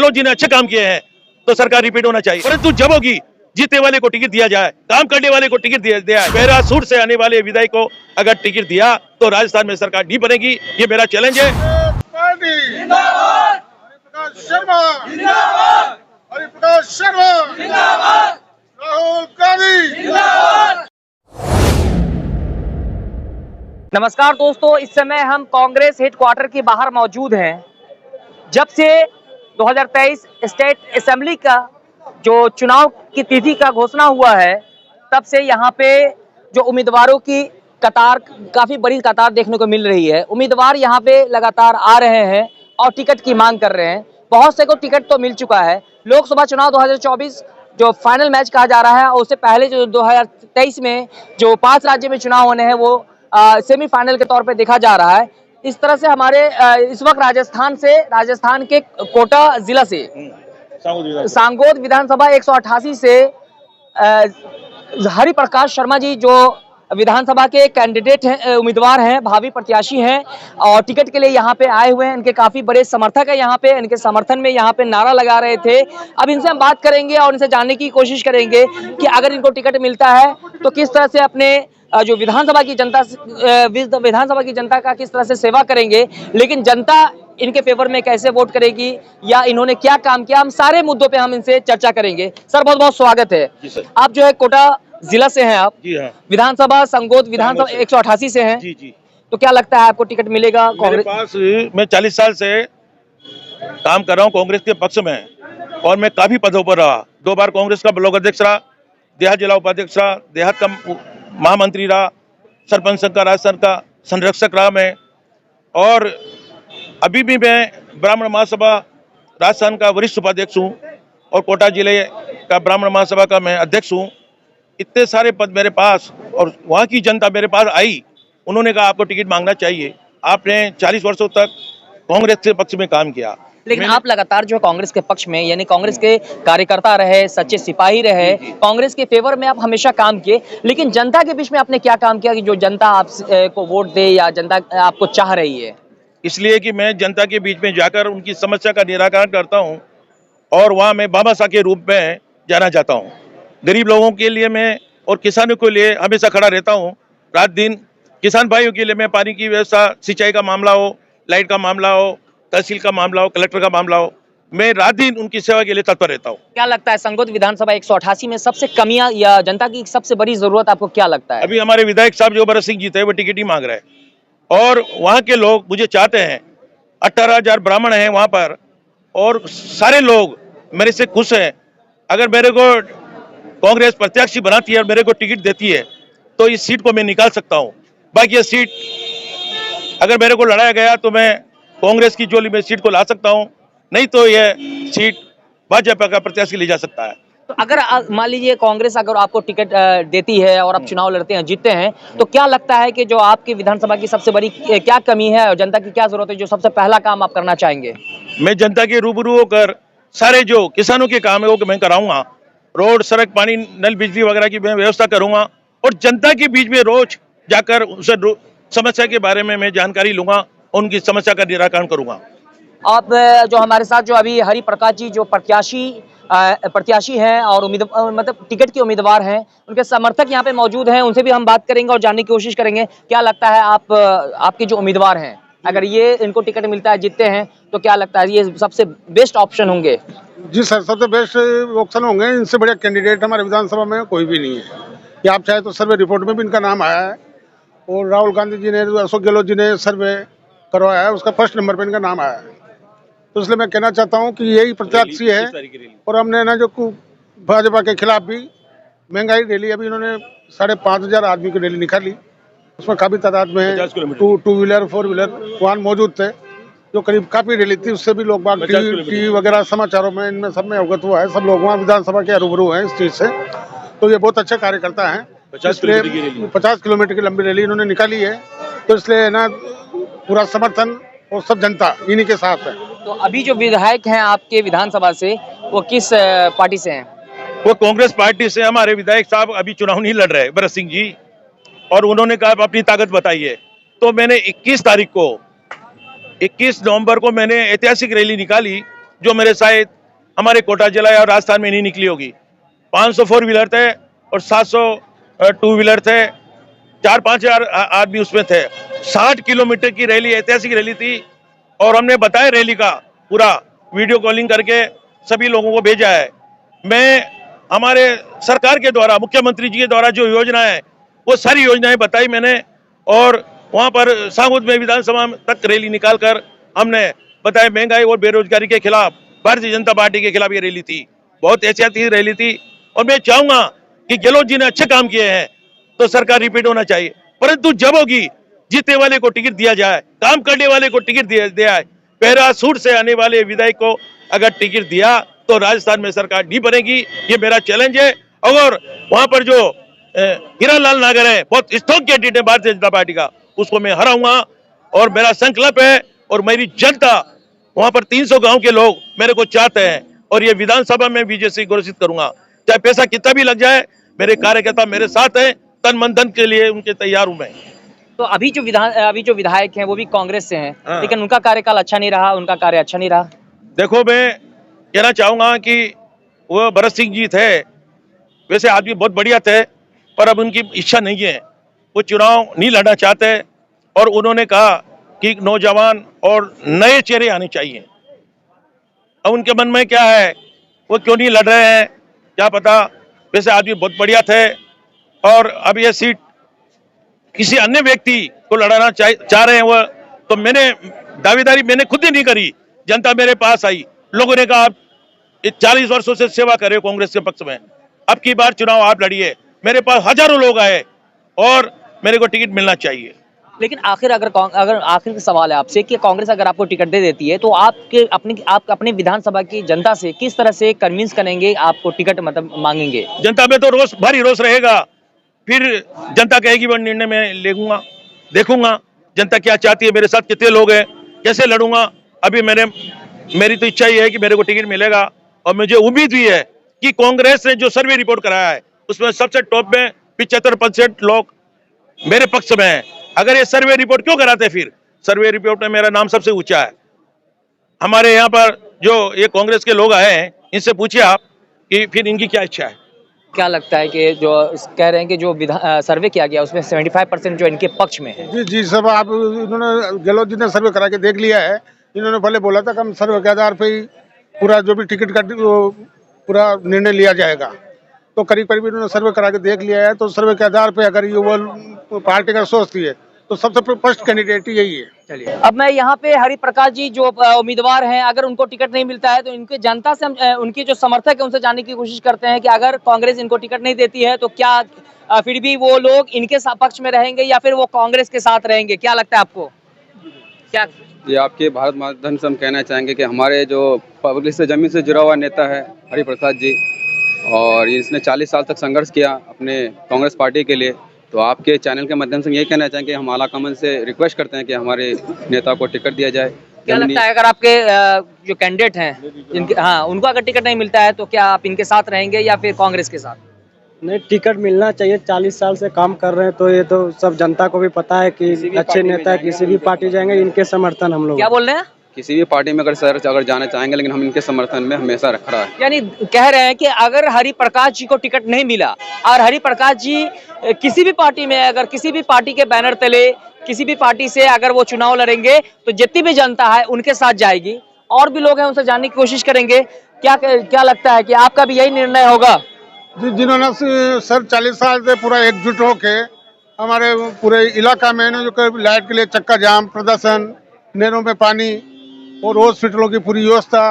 गहलोत जी ने अच्छे काम किए हैं तो सरकार रिपीट होना चाहिए, परंतु जब होगी जीतने वाले को टिकट दिया जाए, काम करने वाले को टिकट दिया जाए। मेरा सूट से आने वाले विधायक को अगर टिकट दिया तो राजस्थान में सरकार नहीं बनेगी, ये मेरा चैलेंज है। हरिप्रकाश शर्मा, राहुल गांधी। नमस्कार दोस्तों, इस समय हम कांग्रेस हेडक्वार्टर के बाहर मौजूद हैं। जब से 2023 स्टेट असेंबली का जो चुनाव की तिथि का घोषणा हुआ है, तब से यहाँ पे जो उम्मीदवारों की कतार, काफी बड़ी कतार देखने को मिल रही है। उम्मीदवार यहाँ पे लगातार आ रहे हैं और टिकट की मांग कर रहे हैं। बहुत से को टिकट तो मिल चुका है। लोकसभा चुनाव 2024 जो फाइनल मैच कहा जा रहा है, उससे पहले जो 2023 में जो 5 राज्य में चुनाव होने हैं वो सेमीफाइनल के तौर पे देखा जा रहा है। इस तरह से हमारे इस वक्त राजस्थान के कोटा जिला से सांगोद विधानसभा 188 से हरिप्रकाश शर्मा जी जो विधानसभा के कैंडिडेट हैं, उम्मीदवार हैं, भावी प्रत्याशी हैं और टिकट के लिए यहाँ पे आए हुए हैं। इनके काफी बड़े समर्थक है यहाँ पे, इनके समर्थन में यहाँ पे नारा लगा रहे थे। अब इनसे हम बात करेंगे और इनसे जानने की कोशिश करेंगे कि अगर इनको टिकट मिलता है तो किस तरह से अपने जो विधानसभा की जनता का किस तरह से सेवा करेंगे, लेकिन जनता इनके फेवर में कैसे वोट करेगी या इन्होंने क्या काम किया, हम सारे मुद्दों पे हम इनसे चर्चा करेंगे। सर बहुत बहुत स्वागत है। आप जो है कोटा जिला से हैं, आप जी हाँ। विधानसभा संगोद विधानसभा 188 से हैं जी। तो क्या लगता है आपको टिकट मिलेगा? मेरे पास मैं 40 साल से काम कर रहा हूँ कांग्रेस के पक्ष में और मैं काफी पदों पर रहा। 2 बार कांग्रेस का ब्लॉक अध्यक्ष रहा, देहात जिला उपाध्यक्ष रहा, देहात का महामंत्री रहा, सरपंच संघ का, राजस्थान का संरक्षक रहा मैं, और अभी भी मैं ब्राह्मण महासभा राजस्थान का वरिष्ठ उपाध्यक्ष हूँ और कोटा जिले का ब्राह्मण महासभा का मैं अध्यक्ष हूँ। इतने सारे पद मेरे पास, और वहाँ की जनता मेरे पास आई, उन्होंने कहा आपको टिकट मांगना चाहिए। आपने 40 वर्षों तक कांग्रेस के पक्ष में काम किया, लेकिन आप लगातार जो कांग्रेस के पक्ष में, यानी कांग्रेस के कार्यकर्ता रहे, सच्चे सिपाही रहे, कांग्रेस के फेवर में आप हमेशा काम किए, लेकिन जनता के बीच में आपने क्या काम किया कि जो जनता आपको वोट दे या जनता आपको चाह रही है? इसलिए कि मैं जनता के बीच में जाकर उनकी समस्या का निराकरण करता हूं और वहां मैं बाबा साहब के रूप में जाना चाहता हूं। गरीब लोगों के लिए मैं और किसानों के लिए हमेशा खड़ा रहता हूं, रात दिन। किसान भाइयों के लिए मैं पानी की व्यवस्था, सिंचाई का मामला हो, लाइट का मामला हो, तहसील का मामला हो, कलेक्टर का मामला हो, मैं रात दिन उनकी सेवा के लिए तत्पर रहता हूँ। क्या लगता है संगोद विधानसभा 188 में सबसे कमियां या जनता की सबसे बड़ी जरूरत आपको क्या लगता है? अभी हमारे विधायक साहब जो भरत सिंह जी थे वो टिकट ही मांग रहे हैं और वहाँ के लोग मुझे चाहते हैं। 18,000 ब्राह्मण हैं वहाँ पर और सारे लोग मेरे से खुश हैं। अगर मेरे को कांग्रेस प्रत्याशी बनाती है और मेरे को टिकट देती है तो इस सीट को मैं निकाल सकता हूँ। बाकी ये सीट अगर मेरे को लड़ाया गया तो मैं कांग्रेस की जोली में सीट को ला सकता हूँ, नहीं तो ये सीट भाजपा का प्रत्याशी ले जा सकता है। तो अगर मान लीजिए कांग्रेस अगर आपको टिकट देती है और आप चुनाव लड़ते हैं, जीतते हैं, तो क्या लगता है कि जो आपकी विधानसभा की सबसे बड़ी क्या कमी है और जनता की क्या जरूरत है, जो सबसे पहला काम आप करना चाहेंगे? मैं जनता के रूबरू होकर सारे जो किसानों के काम है वो मैं कराऊंगा। रोड, सड़क, पानी, नल, बिजली वगैरह की मैं व्यवस्था करूंगा और जनता के बीच में रोज जाकर उनसे समस्या के बारे में मैं जानकारी लूंगा, उनकी समस्या का निराकरण करूंगा। आप जो हमारे साथ जो अभी हरिप्रकाश जी जो प्रत्याशी हैं और मतलब टिकट के उम्मीदवार हैं, उनके समर्थक यहाँ पे मौजूद हैं, उनसे भी हम बात करेंगे और जानने की कोशिश करेंगे क्या लगता है आपके जो उम्मीदवार हैं, अगर ये इनको टिकट मिलता है, जीतते हैं, तो क्या लगता है ये सबसे बेस्ट ऑप्शन होंगे? जी सर, सबसे बेस्ट ऑप्शन होंगे। इनसे बढ़िया कैंडिडेट हमारे विधानसभा में कोई भी नहीं है। ये आप चाहे तो सर्वे रिपोर्ट में भी इनका नाम आया है और राहुल गांधी जी ने, अशोक गहलोत जी ने सर्वे करवाया है, उसका फर्स्ट नंबर पे इनका नाम आया है। तो इसलिए मैं कहना चाहता हूँ कि यही प्रत्याशी है। और हमने ना जो भाजपा के खिलाफ भी महंगाई रैली, अभी इन्होंने 5,500 आदमी की रैली निकाली, उसमें काफी तादाद में टू व्हीलर 4 व्हीलर वाहन मौजूद थे, जो करीब काफी रैली थी। उससे भी लोग बाग टीवी वगैरह समाचारों में इनमें सब में अवगत हुआ है। सब लोग वहाँ विधानसभा के रूबरू हैं इस चीज से। तो ये बहुत अच्छे कार्यकर्ता हैं। 50 किलोमीटर की लंबी रैली इन्होंने निकाली है, तो इसलिए ना पूरा समर्थन और सब जनता इन्हीं के साथ है। तो अभी जो विधायक हैं आपके विधानसभा से, वो किस पार्टी से हैं? वो कांग्रेस पार्टी से। हमारे विधायक साहब अभी चुनाव नहीं लड़ रहे, भरत सिंह जी, और उन्होंने कहा अपनी ताकत बताइए। तो मैंने 21 नवंबर को मैंने ऐतिहासिक रैली निकाली जो मेरे शायद हमारे कोटा जिला या राजस्थान में नहीं निकली होगी। 500 4 व्हीलर थे और 700 2 व्हीलर थे, 4-5 हजार आदमी उसमें थे। 60 किलोमीटर की रैली, ऐतिहासिक रैली थी और हमने बताया रैली का पूरा वीडियो कॉलिंग करके सभी लोगों को भेजा है। मैं हमारे सरकार के द्वारा, मुख्यमंत्री जी के द्वारा जो योजना है वो सारी योजनाएं बताई मैंने, और वहां पर सांगोद में विधानसभा तक रैली निकालकर हमने बताया महंगाई और बेरोजगारी के खिलाफ, भारतीय जनता पार्टी के खिलाफ ये रैली थी। बहुत ऐतिहासिक रैली थी और मैं चाहूंगा कि गहलोत जी ने अच्छे काम किए हैं तो सरकार रिपीट होना चाहिए, परंतु जब होगी जीतने वाले को टिकट दिया जाए, काम करने वाले को टिकट दिया जाए। पैरासूट से आने वाले विधायक को अगर टिकट दिया तो राजस्थान में सरकार नहीं बनेगी, ये मेरा चैलेंज है। और वहां पर जो हिरालाल नागर है, बहुत स्ट्रॉन्ग कैंडिडेट है भारतीय जनता पार्टी का, उसको मैं हराऊंगा और मेरा संकल्प है। और मेरी जनता, वहां पर 300 गांव के लोग मेरे को चाहते हैं और ये विधानसभा में विजयी घोषित करूंगा, चाहे पैसा कितना भी लग जाए। मेरे कार्यकर्ता मेरे साथ हैं, तन मन धन के लिए उनके तैयार हूं मैं। तो अभी जो विधायक हैं वो भी कांग्रेस से हैं, हाँ। लेकिन उनका कार्यकाल अच्छा नहीं रहा, उनका कार्य अच्छा नहीं रहा। देखो, मैं कहना चाहूंगा कि वो भरत सिंह जी थे, वैसे आदमी बहुत बढ़िया थे, पर अब उनकी इच्छा नहीं है, वो चुनाव नहीं लड़ना चाहते और उन्होंने कहा कि नौजवान और नए चेहरे आने चाहिए। अब उनके मन में क्या है, वो क्यों नहीं लड़ रहे हैं क्या पता। वैसे आदमी बहुत बढ़िया थे और अब ये सीट किसी अन्य व्यक्ति को लड़ाना चाह रहे हैं वो, तो मैंने दावेदारी मैंने खुद ही नहीं करी। जनता मेरे पास आई, लोगों ने कहा आप 40 वर्षों से सेवा कर रहे हो कांग्रेस के पक्ष में, अब की बार चुनाव आप लड़िए। मेरे पास हजारों लोग आए और मेरे को टिकट मिलना चाहिए। लेकिन आखिर आखिर का सवाल है आपसे कि कांग्रेस अगर आपको टिकट दे देती है तो आप अपने विधानसभा की जनता से किस तरह से कन्विंस करेंगे, आपको टिकट मतलब मांगेंगे? जनता में तो रोष, भारी रोष रहेगा। फिर जनता कहेगी वो निर्णय में लेगा, देखूंगा जनता क्या चाहती है, मेरे साथ कितने लोग हैं, कैसे लड़ूंगा। अभी मेरी तो इच्छा ही है कि मेरे को टिकट मिलेगा और मुझे उम्मीद भी है कि कांग्रेस ने जो सर्वे रिपोर्ट कराया है उसमें सबसे टॉप में 75% लोग मेरे पक्ष में हैं। अगर ये सर्वे रिपोर्ट क्यों कराते, फिर सर्वे रिपोर्ट में मेरा नाम सबसे ऊंचा है। हमारे यहाँ पर जो ये कांग्रेस के लोग आए हैं, इनसे पूछिए आप कि फिर इनकी क्या इच्छा है। क्या लगता है कि जो कह रहे हैं कि जो सर्वे किया गया उसमें 75% जो इनके पक्ष में है? जी जी सब आप, इन्होंने गहलोत जी ने सर्वे करा के देख लिया है। इन्होंने पहले बोला था कि हम सर्वे के आधार पे ही पूरा जो भी टिकट का पूरा निर्णय लिया जाएगा, तो करीब करीब इन्होंने सर्वे करा के देख लिया है। तो सर्वे के आधार पे अगर ये वो पार्टी का सोचती है तो सबसे फर्स्ट कैंडिडेट यही है। चलिए, अब मैं यहाँ पे हरि प्रकाश जी जो उम्मीदवार हैं, अगर उनको टिकट नहीं मिलता है तो इनके जनता से हम उनके जो समर्थक है उनसे जानने की कोशिश करते हैं कि अगर कांग्रेस इनको टिकट नहीं देती है तो क्या फिर भी वो लोग इनके पक्ष में रहेंगे या फिर वो कांग्रेस के साथ रहेंगे? क्या लगता है आपको? क्या ये आपके भारत माध्यम से हम कहना चाहेंगे कि हमारे जो पब्लिक से जमीन से जुड़ा हुआ नेता है हरि प्रसाद जी, और इसने 40 साल तक संघर्ष किया अपने कांग्रेस पार्टी के लिए, तो आपके चैनल के माध्यम से ये कहना चाहेंगे कि हम आला कमान से रिक्वेस्ट करते हैं कि हमारे नेता को टिकट दिया जाए। क्या लगता है अगर आपके जो कैंडिडेट हैं जिनके, हाँ, उनको अगर टिकट नहीं मिलता है तो क्या आप इनके साथ रहेंगे या फिर कांग्रेस के साथ? नहीं, टिकट मिलना चाहिए। 40 साल से काम कर रहे हैं तो ये तो सब जनता को भी पता है कि अच्छे नेता किसी भी पार्टी जाएंगे, इनके समर्थन हम लोग। क्या बोल रहे हैं? किसी भी पार्टी में अगर जाना चाहेंगे, लेकिन हम इनके समर्थन में हमेशा रख रहा है। यानी कह रहे हैं कि अगर हरि प्रकाश जी को टिकट नहीं मिला और हरि प्रकाश जी किसी भी पार्टी में, अगर किसी भी पार्टी के बैनर तले किसी भी पार्टी से अगर वो चुनाव लड़ेंगे तो जितनी भी जनता है उनके साथ जाएगी। और भी लोग हैं, उनसे जानने की कोशिश करेंगे। क्या लगता है कि आपका भी यही निर्णय होगा? जी, जिन्होंने सर 40 साल से पूरा एकजुट होके हमारे पूरे इलाका में जो लाइट के लिए चक्का जाम, प्रदर्शन, नहरों में पानी और हॉस्पिटलों की पूरी व्यवस्था,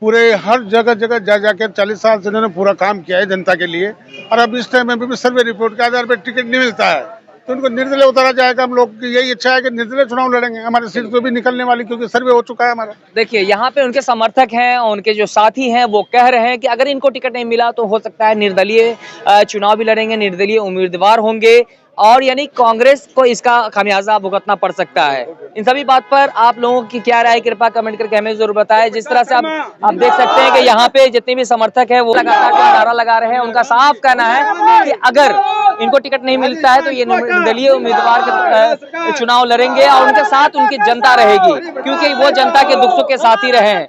पूरे हर जगह जगह जा जाके 40 साल से इन्होंने पूरा काम किया है जनता के लिए। और अब इस टाइम में भी सर्वे रिपोर्ट के आधार पर टिकट नहीं मिलता है तो उनको निर्दलीय उतारा जाएगा। हम लोग की यही इच्छा है कि निर्दलीय चुनाव लड़ेंगे, हमारी सीट तो भी निकलने वाली, क्योंकि सर्वे हो चुका है हमारा। देखिए, यहाँ पे उनके समर्थक हैं, उनके जो साथी हैं वो कह रहे हैं कि अगर इनको टिकट नहीं मिला तो हो सकता है निर्दलीय चुनाव भी लड़ेंगे, निर्दलीय उम्मीदवार होंगे और यानी कांग्रेस को इसका खामियाजा भुगतना पड़ सकता है। इन सभी बात पर आप लोगों की क्या राय, कृपया कमेंट करके हमें जरूर बताएं। जिस तरह से आप देख सकते हैं कि यहाँ पे जितने भी समर्थक है वो लगातार नारा लगा रहे हैं। उनका साफ कहना है कि अगर इनको टिकट नहीं मिलता है तो ये दलीय उम्मीदवार के चुनाव लड़ेंगे और उनके साथ उनकी जनता रहेगी, क्योंकि वो जनता के दुख सुख के साथी रहे हैं।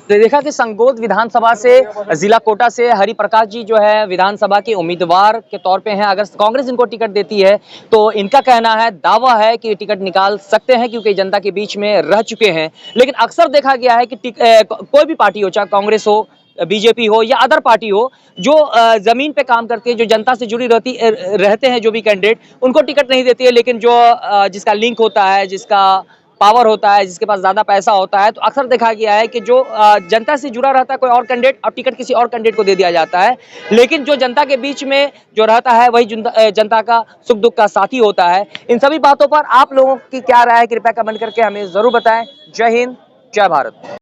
तो देखा कि संगोद विधानसभा से, जिला कोटा से हरिप्रकाश जी जो है विधानसभा के उम्मीदवार के तौर पे हैं। अगर कांग्रेस इनको टिकट देती है तो इनका कहना है, दावा है कि टिकट निकाल सकते हैं, क्योंकि जनता के बीच में रह चुके हैं। लेकिन अक्सर देखा गया है कि कोई भी पार्टी हो, चाहे कांग्रेस हो, बीजेपी हो या अदर पार्टी हो, जो जमीन पे काम करके जो जनता से जुड़ी रहते हैं, जो भी कैंडिडेट, उनको टिकट नहीं देती है। लेकिन जो जिसका लिंक होता है, जिसका पावर होता है, जिसके पास ज्यादा पैसा होता है, तो अक्सर देखा गया है कि जो जनता से जुड़ा रहता है कोई और कैंडिडेट, और टिकट किसी और कैंडिडेट को दे दिया जाता है। लेकिन जो जनता के बीच में जो रहता है वही जनता का सुख दुख का साथी होता है। इन सभी बातों पर आप लोगों की क्या राय है, कृपया कमेंट करके हमें जरूर बताएं। जय हिंद, जय भारत।